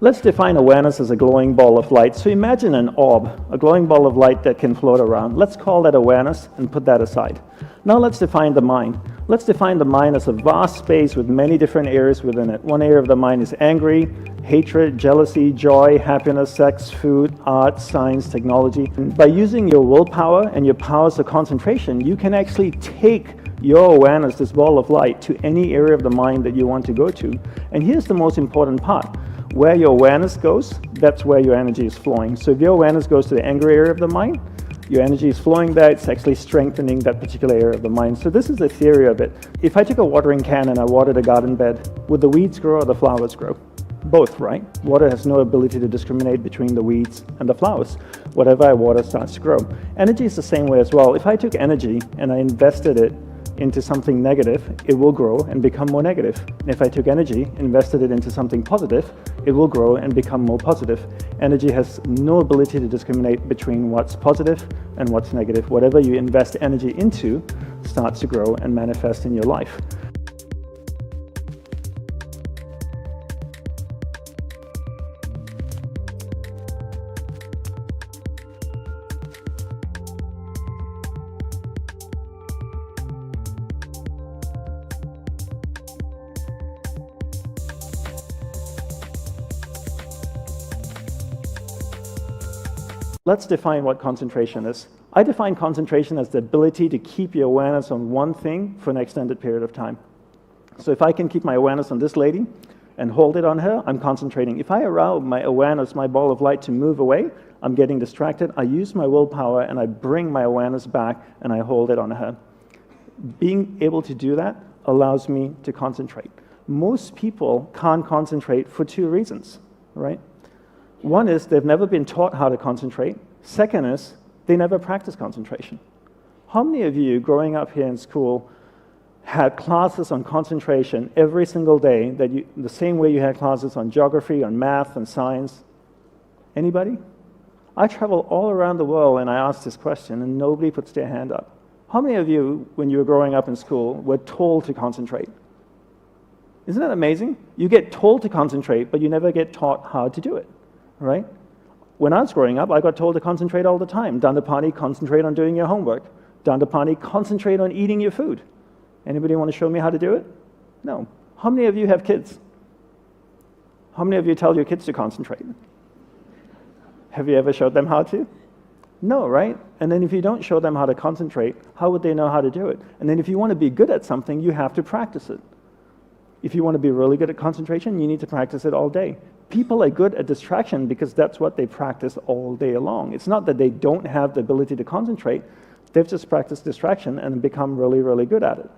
Let's define awareness as a glowing ball of light. So imagine an orb, a glowing ball of light that can float around. Let's call that awareness and put that aside. Now let's define the mind. Let's define the mind as a vast space with many different areas within it. One area of the mind is angry, hatred, jealousy, joy, happiness, sex, food, art, science, technology. And by using your willpower and your powers of concentration, you can actually take your awareness, this ball of light, to any area of the mind that you want to go to. And here's the most important part. Where your awareness goes, that's where your energy is flowing. So if your awareness goes to the angry area of the mind, your energy is flowing there, it's actually strengthening that particular area of the mind. So this is the theory of it. If I took a watering can and I watered a garden bed, would the weeds grow or the flowers grow? Both, right? Water has no ability to discriminate between the weeds and the flowers. Whatever I water starts to grow. Energy is the same way as well. If I took energy and I invested it into something negative, it will grow and become more negative. And if I took energy, invested it into something positive, it will grow and become more positive. Energy has no ability to discriminate between what's positive and what's negative. Whatever you invest energy into starts to grow and manifest in your life. Let's define what concentration is. I define concentration as the ability to keep your awareness on one thing for an extended period of time. So if I can keep my awareness on this lady and hold it on her, I'm concentrating. If I allow my awareness, my ball of light, to move away, I'm getting distracted. I use my willpower and I bring my awareness back and I hold it on her. Being able to do that allows me to concentrate. Most people can't concentrate for two reasons, right? One is they've never been taught how to concentrate. Second is they never practice concentration. How many of you growing up here in school had classes on concentration every single day, the same way you had classes on geography, on math, and science? Anybody? I travel all around the world and I ask this question and nobody puts their hand up. How many of you, when you were growing up in school, were told to concentrate? Isn't that amazing? You get told to concentrate, but you never get taught how to do it. Right? When I was growing up, I got told to concentrate all the time. Dandapani, concentrate on doing your homework. Dandapani, concentrate on eating your food. Anybody want to show me how to do it? No. How many of you have kids? How many of you tell your kids to concentrate? Have you ever showed them how to? No, right? And then if you don't show them how to concentrate, how would they know how to do it? And then if you want to be good at something, you have to practice it. If you want to be really good at concentration, you need to practice it all day. People are good at distraction because that's what they practice all day long. It's not that they don't have the ability to concentrate, they've just practiced distraction and become really, really good at it.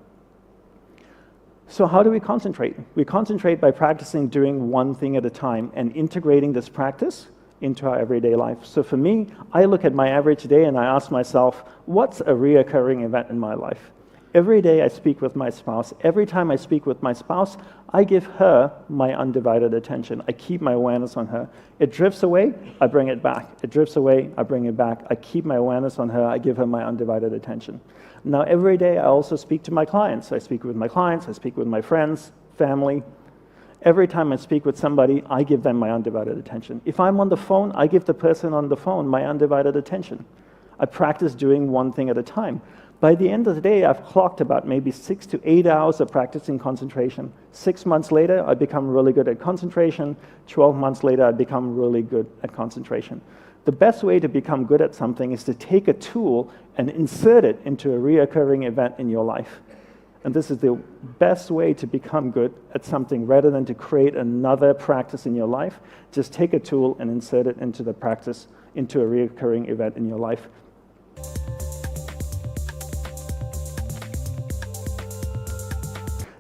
So how do we concentrate? We concentrate by practicing doing one thing at a time and integrating this practice into our everyday life. So for me, I look at my average day and I ask myself, what's a reoccurring event in my life? Every day I speak with my spouse. Every time I speak with my spouse, I give her my undivided attention. I keep my awareness on her. It drifts away, I bring it back. It drifts away, I bring it back. I keep my awareness on her. I give her my undivided attention. Now, every day I also speak to my clients. I speak with my clients. I speak with my friends, family. Every time I speak with somebody, I give them my undivided attention. If I'm on the phone, I give the person on the phone my undivided attention. I practice doing one thing at a time. By the end of the day, I've clocked about maybe 6 to 8 hours of practicing concentration. 6 months later, I become really good at concentration. 12 months later, I become really good at concentration. The best way to become good at something is to take a tool and insert it into a reoccurring event in your life. And this is the best way to become good at something rather than to create another practice in your life. Just take a tool and insert it into the practice, into a reoccurring event in your life.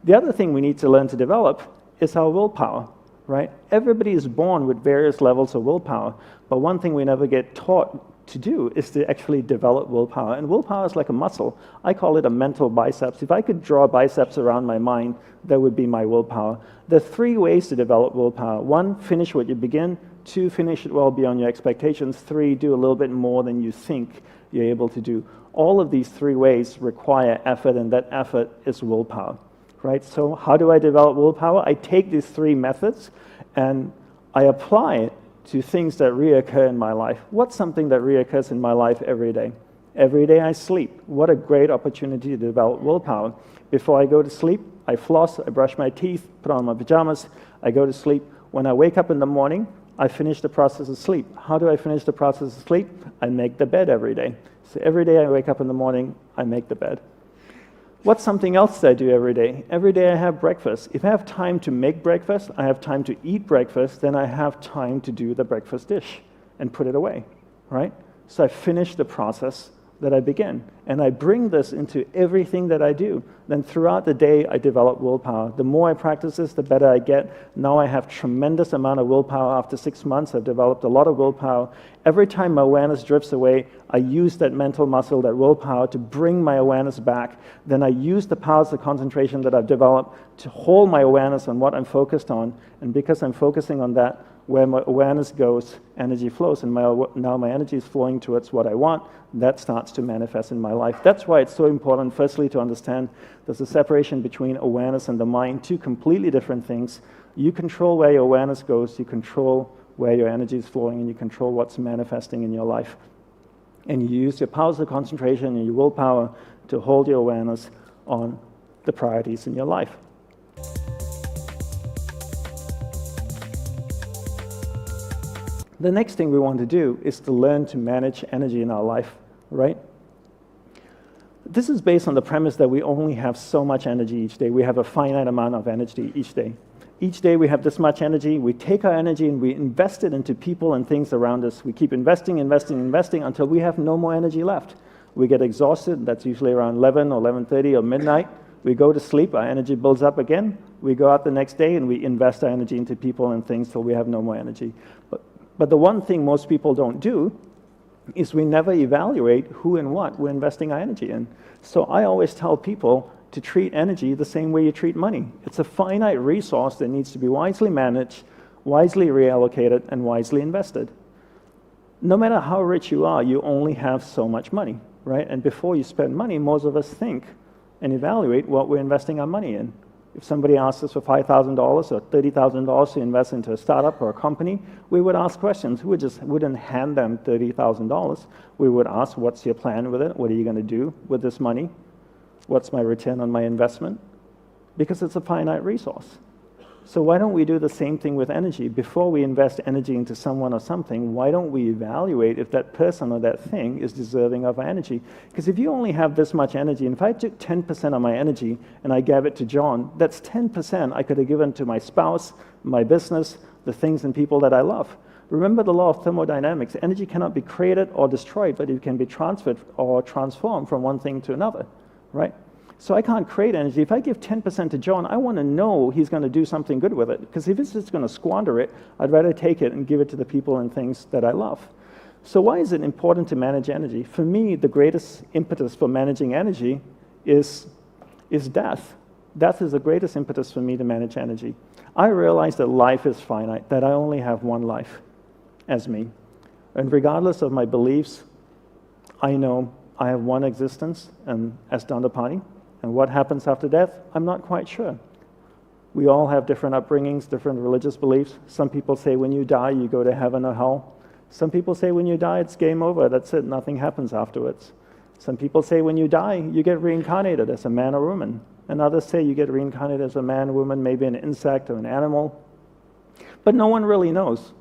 The other thing we need to learn to develop is our willpower, right? Everybody is born with various levels of willpower, but one thing we never get taught to do is to actually develop willpower. And willpower is like a muscle. I call it a mental biceps. If I could draw biceps around my mind, that would be my willpower. There are 3 ways to develop willpower. 1, finish what you begin. 2, finish it well beyond your expectations. 3, do a little bit more than you think you're able to do. All of these 3 ways require effort, and that effort is willpower. Right? So how do I develop willpower? I take these 3 methods and I apply it to things that reoccur in my life. What's something that reoccurs in my life every day? Every day I sleep. What a great opportunity to develop willpower. Before I go to sleep, I floss, I brush my teeth, put on my pajamas, I go to sleep. When I wake up in the morning, I finish the process of sleep. How do I finish the process of sleep? I make the bed every day. So every day I wake up in the morning, I make the bed. What's something else that I do every day? Every day I have breakfast. If I have time to make breakfast, I have time to eat breakfast, then I have time to do the breakfast dish and put it away, right? So I finish the process that I begin. And I bring this into everything that I do. Then throughout the day, I develop willpower. The more I practice this, the better I get. Now I have tremendous amount of willpower. After 6 months, I've developed a lot of willpower. Every time my awareness drifts away, I use that mental muscle, that willpower, to bring my awareness back. Then I use the powers of concentration that I've developed to hold my awareness on what I'm focused on. And because I'm focusing on that, where my awareness goes, energy flows, and now my energy is flowing towards what I want. That starts to manifest in my life. That's why it's so important, firstly, to understand there's a separation between awareness and the mind, two completely different things. You control where your awareness goes, you control where your energy is flowing, and you control what's manifesting in your life. And you use your powers of concentration and your willpower to hold your awareness on the priorities in your life. The next thing we want to do is to learn to manage energy in our life, right? This is based on the premise that we only have so much energy each day. We have a finite amount of energy each day. Each day we have this much energy. We take our energy and we invest it into people and things around us. We keep investing until we have no more energy left. We get exhausted. That's usually around 11 or 11:30 or midnight. We go to sleep. Our energy builds up again. We go out the next day and we invest our energy into people and things till we have no more energy. But the one thing most people don't do is we never evaluate who and what we're investing our energy in. So I always tell people to treat energy the same way you treat money. It's a finite resource that needs to be wisely managed, wisely reallocated, and wisely invested. No matter how rich you are, you only have so much money, right? And before you spend money, most of us think and evaluate what we're investing our money in. If somebody asks us for $5,000 or $30,000 to invest into a startup or a company, we would ask questions. We just wouldn't hand them $30,000. We would ask, what's your plan with it? What are you going to do with this money? What's my return on my investment? Because it's a finite resource. So why don't we do the same thing with energy? Before we invest energy into someone or something, why don't we evaluate if that person or that thing is deserving of our energy? Because if you only have this much energy, and if I took 10% of my energy and I gave it to John, that's 10% I could have given to my spouse, my business, the things and people that I love. Remember the law of thermodynamics. Energy cannot be created or destroyed, but it can be transferred or transformed from one thing to another, right? So I can't create energy. If I give 10% to John, I want to know he's going to do something good with it. Because if he's just going to squander it, I'd rather take it and give it to the people and things that I love. So why is it important to manage energy? For me, the greatest impetus for managing energy is death. Death is the greatest impetus for me to manage energy. I realize that life is finite, that I only have one life as me. And regardless of my beliefs, I know I have one existence as Dandapani. And what happens after death, I'm not quite sure. We all have different upbringings, different religious beliefs. Some people say when you die, you go to heaven or hell. Some people say when you die, it's game over. That's it. Nothing happens afterwards. Some people say when you die, you get reincarnated as a man or woman. And others say you get reincarnated as a man, woman, maybe an insect or an animal. But no one really knows.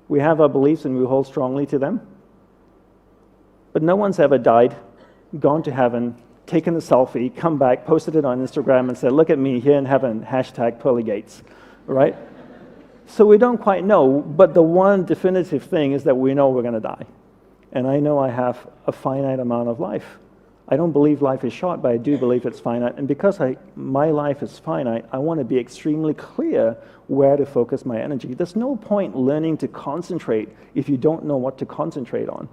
We have our beliefs and we hold strongly to them. But no one's ever died, gone to heaven, taken a selfie, come back, posted it on Instagram and said, look at me here in heaven, #pearlygates, right? So we don't quite know, but the one definitive thing is that we know we're going to die. And I know I have a finite amount of life. I don't believe life is short, but I do believe it's finite. And because my life is finite, I want to be extremely clear where to focus my energy. There's no point learning to concentrate if you don't know what to concentrate on.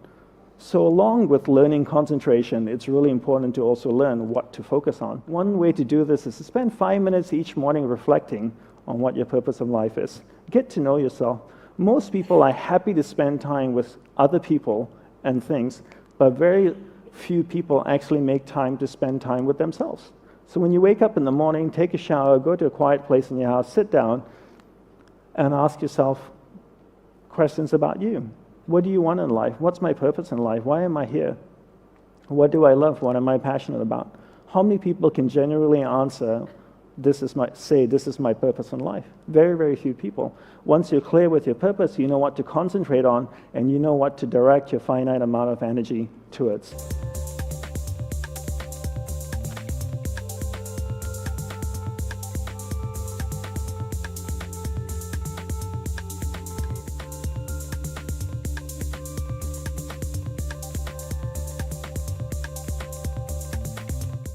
So along with learning concentration, it's really important to also learn what to focus on. One way to do this is to spend 5 minutes each morning reflecting on what your purpose of life is. Get to know yourself. Most people are happy to spend time with other people and things, but very few people actually make time to spend time with themselves. So when you wake up in the morning, take a shower, go to a quiet place in your house, sit down, and ask yourself, questions about you. What do you want in life? What's my purpose in life? Why am I here? What do I love? What am I passionate about? How many people can genuinely answer, this is my purpose in life? Very, very few people. Once you're clear with your purpose, you know what to concentrate on, and you know what to direct your finite amount of energy towards.